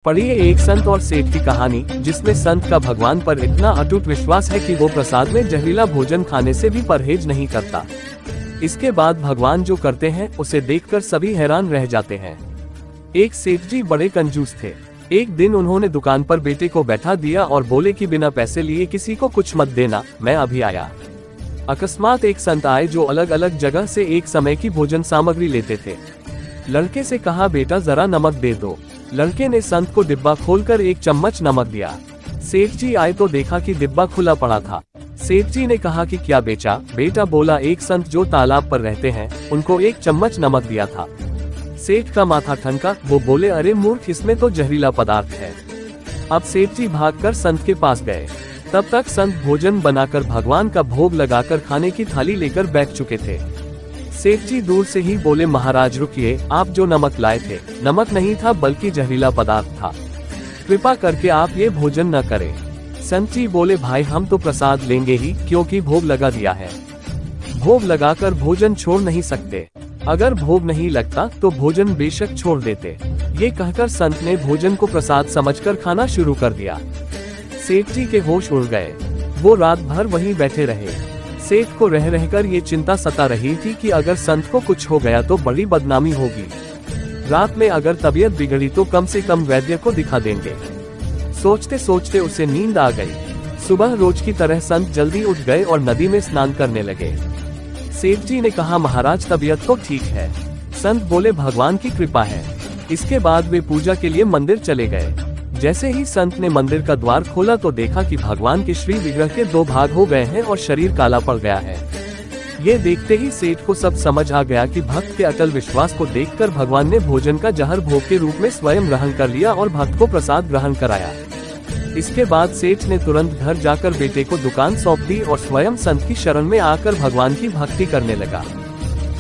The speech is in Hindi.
पढ़िए एक संत और सेठ की कहानी, जिसमें संत का भगवान पर इतना अटूट विश्वास है कि वो प्रसाद में जहरीला भोजन खाने से भी परहेज नहीं करता। इसके बाद भगवान जो करते हैं उसे देखकर सभी हैरान रह जाते हैं। एक सेठ जी बड़े कंजूस थे। एक दिन उन्होंने दुकान पर बेटे को बैठा दिया और बोले कि बिना पैसे लिए किसी को कुछ मत देना, मैं अभी आया। अकस्मात एक संत आए जो अलग अलग जगह से एक समय की भोजन सामग्री लेते थे। लड़के से कहा, बेटा जरा नमक दे दो। लड़के ने संत को डिब्बा खोलकर एक चम्मच नमक दिया। सेठ जी आए तो देखा कि डिब्बा खुला पड़ा था। सेठ जी ने कहा कि क्या बेचा? बेटा बोला, एक संत जो तालाब पर रहते हैं उनको एक चम्मच नमक दिया था। सेठ का माथा ठनका। वो बोले, अरे मूर्ख, इसमें तो जहरीला पदार्थ है। अब सेठ जी भागकर संत के पास गए। तब तक संत भोजन बनाकर भगवान का भोग लगाकर खाने की थाली लेकर बैठ चुके थे। सेठ जी दूर से ही बोले, महाराज रुकिए, आप जो नमक लाए थे नमक नहीं था बल्कि जहरीला पदार्थ था। कृपा करके आप ये भोजन न करें। संत जी बोले, भाई हम तो प्रसाद लेंगे ही, क्योंकि भोग लगा दिया है। भोग लगाकर भोजन छोड़ नहीं सकते। अगर भोग नहीं लगता तो भोजन बेशक छोड़ देते। ये कहकर संत ने भोजन को प्रसाद समझकर खाना शुरू कर दिया। सेठ जी के होश उड़ गए। वो रात भर वहीं बैठे रहे। सेठ को रह रहकर ये चिंता सता रही थी कि अगर संत को कुछ हो गया तो बड़ी बदनामी होगी। रात में अगर तबीयत बिगड़ी तो कम से कम वैद्य को दिखा देंगे। सोचते सोचते उसे नींद आ गई। सुबह रोज की तरह संत जल्दी उठ गए और नदी में स्नान करने लगे। सेठ जी ने कहा, महाराज तबीयत तो ठीक है। संत बोले, भगवान की कृपा है। इसके बाद वे पूजा के लिए मंदिर चले गए। जैसे ही संत ने मंदिर का द्वार खोला तो देखा कि भगवान के श्री विग्रह के दो भाग हो गए हैं और शरीर काला पड़ गया है। ये देखते ही सेठ को सब समझ आ गया कि भक्त के अटल विश्वास को देखकर भगवान ने भोजन का जहर भोग के रूप में स्वयं ग्रहण कर लिया और भक्त को प्रसाद ग्रहण कराया। इसके बाद सेठ ने तुरंत घर जाकर बेटे को दुकान सौंप दी और स्वयं संत की शरण में आकर भगवान की भक्ति करने लगा।